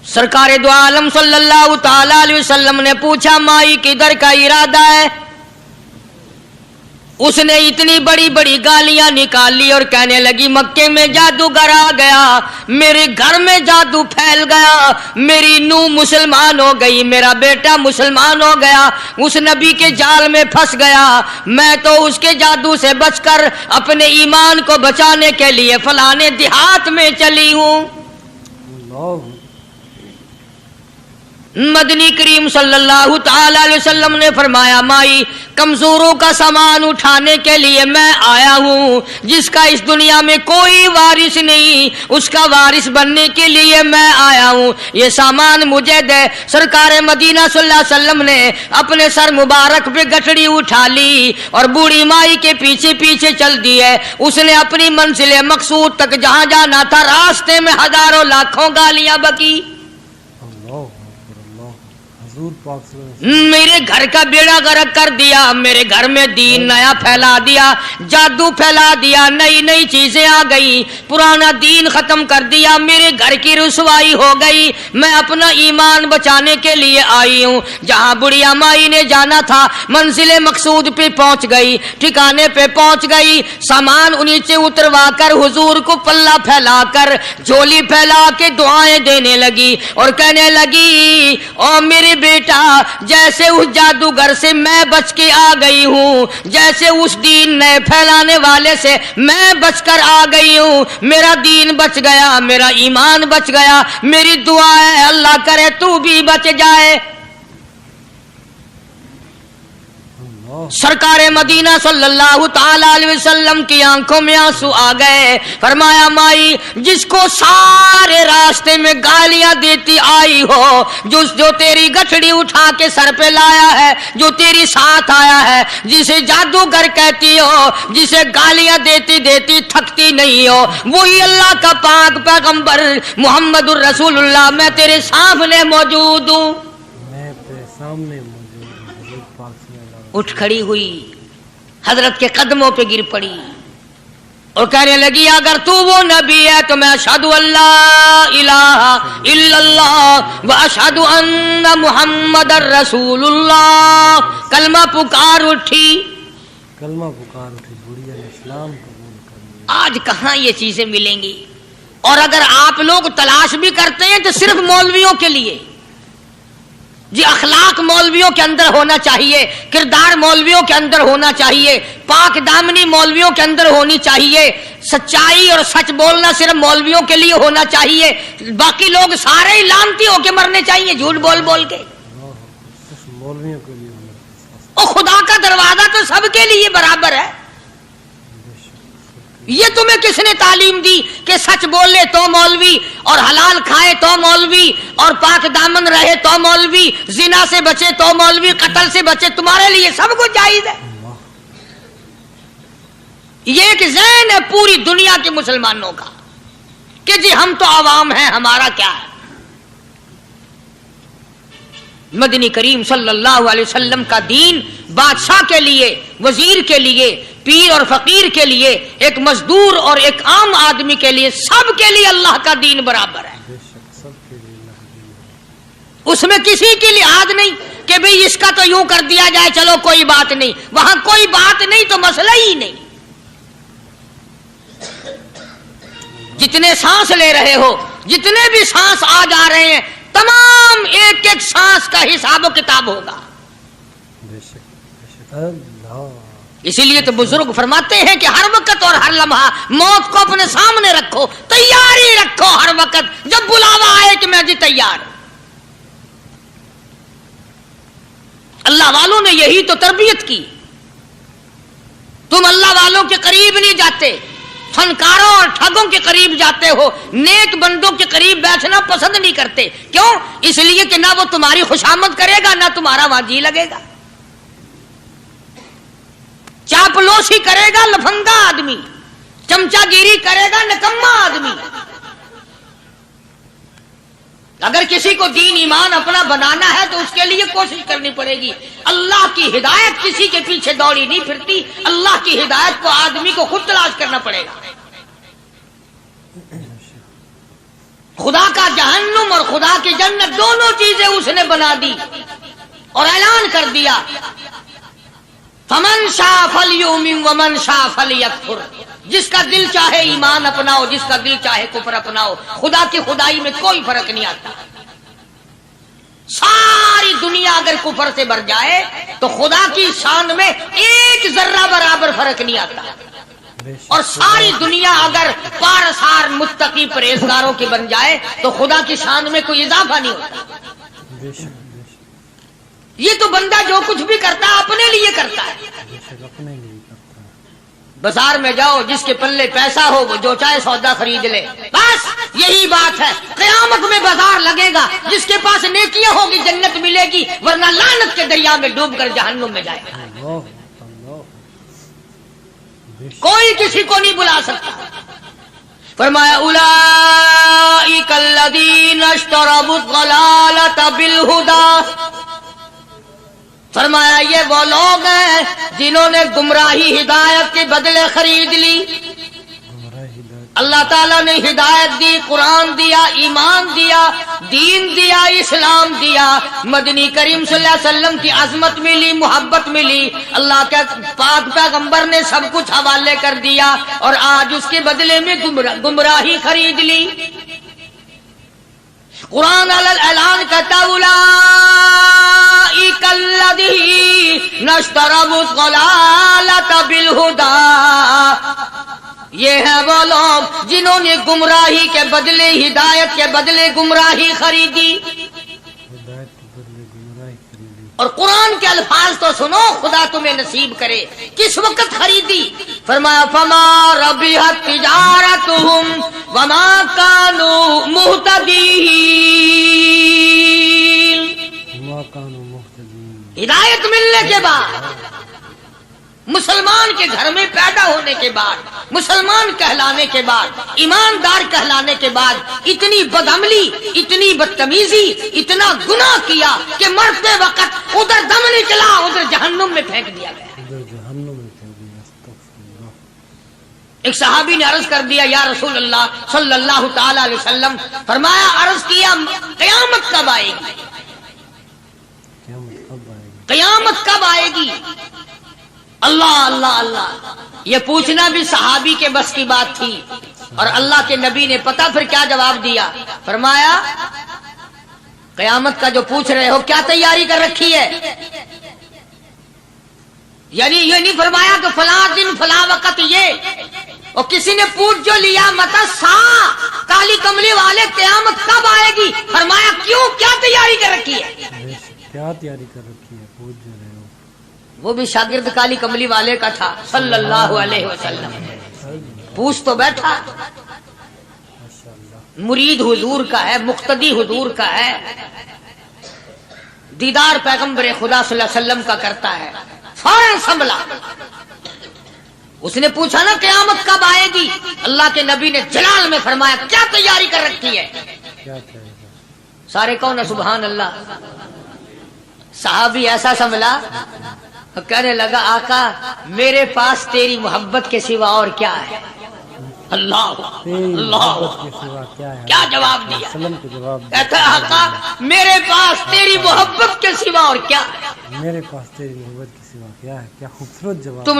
सरकार दो आलम सल्लल्लाहु ताला अलैहि वसल्लम ने पूछा, माई किधर का इरादा है? उसने इतनी बड़ी बड़ी गालियां निकाली और कहने लगी, मक्के में जादूगर आ गया, मेरे घर में जादू फैल गया, मेरी नूह मुसलमान हो गई, मेरा बेटा मुसलमान हो गया, उस नबी के जाल में फंस गया, मैं तो उसके जादू से बचकर अपने ईमान को बचाने के लिए फलाने देहात में चली हूं। मदनी करीम सल्लल्लाहु ताला अलैहि वसल्लम ने फरमाया, माई कमजोरों का सामान उठाने के लिए मैं आया हूँ, जिसका इस दुनिया में कोई वारिस नहीं, उसका वारिस बनने के लिए मैं आया हूँ, ये सामान मुझे दे। सरकार मदीना सल्लल्लाहु अलैहि वसल्लम ने अपने सर मुबारक पे गठड़ी उठा ली और बूढ़ी माई के पीछे पीछे चल दी है। उसने अपनी मंजिल मकसूद तक जहाँ जाना था, रास्ते में हजारों लाखों गालियां बकी। मेरे घर का बेड़ा गर्क कर दिया, मेरे घर में दीन नया फैला दिया, जादू फैला दिया, नई नई चीजें आ गई, पुराना दीन खत्म कर दिया, मेरे घर की रुसवाई हो गई, मैं अपना ईमान बचाने के लिए आई हूँ। जहाँ बुढ़िया माई ने जाना था, मंजिल मकसूद पे पहुंच गई, ठिकाने पे पहुंच गई, सामान नीचे उतरवा कर हुजूर को पल्ला फैलाकर झोली फैला के दुआएं देने लगी और कहने लगी, ओ मेरे बेटा, जैसे उस जादूगर से मैं बच के आ गई हूँ, जैसे उस दीन नए फैलाने वाले से मैं बचकर आ गई हूँ, मेरा दीन बच गया, मेरा ईमान बच गया, मेरी दुआ है अल्लाह करे तू भी बच जाए। सरकार मदीना सल्लल्लाहु ताला अलैहि वसल्लम की आंखों में आंसू आ गए। फरमाया, माई जिसको सारे रास्ते में गालियां देती आई हो, जो तेरी गठड़ी उठा के सर पे लाया है, जो तेरी साथ आया है, जिसे जादूगर कहती हो, जिसे गालियां देती देती थकती नहीं हो, वही अल्लाह का पाक पैगंबर मुहम्मदुर रसूलुल्लाह, मैं तेरे सामने मौजूद हूँ। मैं तेरे सामने उठ खड़ी हुई, हजरत के कदमों पे गिर पड़ी और कहने लगी, अगर तू वो नबी है तो मैं अशहदु अल्ला इलाहा इल्लल्लाह व अशहदु अन्ना मुहम्मदर रसूलुल्लाह। कलमा पुकार उठी, बुढ़िया ने इस्लाम कबूल कर लिया। आज कहाँ ये चीजें मिलेंगी? और अगर आप लोग तलाश भी करते हैं तो सिर्फ मौलवियों के लिए। जी, अखलाक मौलवियों के अंदर होना चाहिए, किरदार मौलवियों के अंदर होना चाहिए, पाक दामनी मौलवियों के अंदर होनी चाहिए, सच्चाई और सच बोलना सिर्फ मौलवियों के लिए होना चाहिए, बाकी लोग सारे ही लानती होके मरने चाहिए झूठ बोल बोल के। मौलवियों के लिए और खुदा का दरवाजा तो सबके लिए बराबर है। ये तुम्हें किसने तालीम दी कि सच बोले तो मौलवी, और हलाल खाए तो मौलवी, और पाक दामन रहे तो मौलवी, जिना से बचे तो मौलवी, कत्ल से बचे, तुम्हारे लिए सब कुछ जायज है। ये एक ज़हन है पूरी दुनिया के मुसलमानों का कि जी हम तो आवाम हैं, हमारा क्या है। मदनी करीम सल्लल्लाहु अलैहि वसल्लम का दीन बादशाह के लिए, वजीर के लिए, पीर और फकीर के लिए, एक मजदूर और एक आम आदमी के लिए, सब के लिए अल्लाह का दीन बराबर है। उसमें किसी की लिहाज नहीं कि भाई इसका तो यूं कर दिया जाए, चलो कोई बात नहीं, वहां कोई बात नहीं तो मसला ही नहीं। जितने सांस ले रहे हो, जितने भी सांस आ जा रहे हैं, तमाम एक एक सांस का हिसाब किताब होगा। इसीलिए तो बुजुर्ग फरमाते हैं कि हर वक्त और हर लम्हा मौत को अपने सामने रखो, तैयारी रखो हर वक्त, जब बुलावा आए कि मैं जी तैयार। अल्लाह वालों ने यही तो तरबियत की। तुम अल्लाह वालों के करीब नहीं जाते, फनकारों और ठगों के करीब जाते हो, नेक बंदों के करीब बैठना पसंद नहीं करते। क्यों? इसलिए कि ना वो तुम्हारी खुशामद करेगा, ना तुम्हारा वहां जी लगेगा। चापलूसी करेगा लफंगा आदमी, चमचागिरी करेगा निकम्मा आदमी। अगर किसी को दीन ईमान अपना बनाना है तो उसके लिए कोशिश करनी पड़ेगी। अल्लाह की हिदायत किसी के पीछे दौड़ी नहीं फिरती, अल्लाह की हिदायत को आदमी को खुद तलाश करना पड़ेगा। خدا کا جہنم اور خدا کی جنت دونوں چیزیں اس نے بنا دی اور اعلان کر دیا فمن شاء فلیؤمن ومن شاء فلیکفر، جس کا دل چاہے ایمان اپناؤ، جس کا دل چاہے کفر اپناؤ، خدا کی خدائی میں کوئی فرق نہیں آتا۔ ساری دنیا اگر کفر سے بھر جائے تو خدا کی شان میں ایک ذرہ برابر فرق نہیں آتا، اور ساری دنیا اگر پارسار متقی پرہیزگاروں کی بن جائے تو خدا کی شان میں کوئی اضافہ نہیں ہوتا۔ بے شک یہ تو بندہ جو کچھ بھی کرتا ہے اپنے لیے کرتا ہے۔ بے شک اپنے لیے کرتا ہے۔ بازار میں جاؤ، جس کے پلے پیسہ ہو وہ جو چاہے سودا خرید لے، بس یہی بات ہے۔ قیامت میں بازار لگے گا، جس کے پاس نیکیاں ہوگی جنت ملے گی، ورنہ لعنت کے دریا میں ڈوب کر جہنم میں جائے گا۔ اللہ اللہ بے شک کوئی کسی کو نہیں بلا سکتا۔ فرمایا اولئک الذین اشتروا الضلالۃ بالہدی، فرمایا یہ وہ لوگ ہیں جنہوں نے گمراہی ہدایت کے بدلے خرید لی۔ گمراہ ہدایت اللہ تعالیٰ نے ہدایت دی، قرآن دیا، ایمان دیا، دین دیا، اسلام دیا، مدنی کریم صلی اللہ علیہ وسلم کی عظمت ملی، محبت ملی، اللہ کے پاک پیغمبر نے سب کچھ حوالے کر دیا، اور آج اس کے بدلے میں گمراہی خرید لی۔ قرآن اعلان کرتا اولئک الذین اشتروا الضلالۃ بالہدی، یہ ہے وہ لوگ جنہوں نے گمراہی کے بدلے ہدایت کے بدلے گمراہی خریدی۔ ہدایت کے بدلے گمراہی خریدی۔ اور قرآن کے الفاظ تو سنو، خدا تمہیں نصیب کرے۔ کس وقت خریدی؟ فرمایا فما ربحت تجارتہم وما کانوا مہتدین، وما کانوا مہتدین۔ ہدایت ملنے کے بعد، مسلمان کے گھر میں پیدا ہونے کے بعد، مسلمان کہلانے کے بعد، ایماندار کہلانے کے بعد، اتنی بدعملی، اتنی بدتمیزی، اتنا گناہ کیا کہ مرتے وقت ادھر دم نہیں چلا، ادھر جہنم میں پھینک دیا گیا۔ ادھر جہنم میں پھینک دیا۔ استغفر اللہ۔ ایک صحابی نے عرض کر دیا یا رسول اللہ صلی اللہ تعالی علیہ وسلم، فرمایا عرض کیا قیامت کب آئے گی؟ قیامت کب آئے گی؟ قیامت کب آئے گی؟ اللہ اللہ اللہ، یہ پوچھنا بھی صحابی کے بس کی بات تھی، اور اللہ کے نبی نے پتہ پھر کیا جواب دیا؟ فرمایا قیامت کا جو پوچھ رہے ہو کیا تیاری کر رکھی ہے؟ یعنی یہ نہیں فرمایا کہ فلاں دن فلاں وقت یہ، اور کسی نے پوچھ جو لیا متا سا کالی کملی والے قیامت کب آئے گی؟ فرمایا کیوں، کیا تیاری کر رکھی ہے؟ بے شک کیا تیاری کر رکھی ہے؟ پوچھ جو رہے ہو۔ وہ بھی شاگرد کالی کملی والے کا تھا صلی اللہ علیہ وسلم، پوچھ تو بیٹھا، ماشاء اللہ۔ مرید حضور کا ہے، مقتدی حضور کا ہے، دیدار پیغمبر خدا صلی اللہ علیہ وسلم کا کرتا ہے، فوراً سنبھلا۔ اس نے پوچھا نا قیامت کب آئے گی؟ اللہ کے نبی نے جلال میں فرمایا کیا تیاری کر رکھی ہے؟ کیا کہے گا؟ سارے کون ہے سبحان اللہ؟ صحابی ایسا سنبھلا، کہنے لگا آقا میرے پاس تیری محبت کے سوا اور کیا ہے؟ اللہ تیری اللہ، محبت کے سوا کیا ہے؟ کیا جواب دیا؟ وسلم کو جواب دیا۔ کہتا ہے آقا میرے پاس تیری محبت کے سوا اور کیا ہے؟ میرے پاس تیری محبت کے سوا کیا ہے؟ کیا خوبصورت جواب۔ تم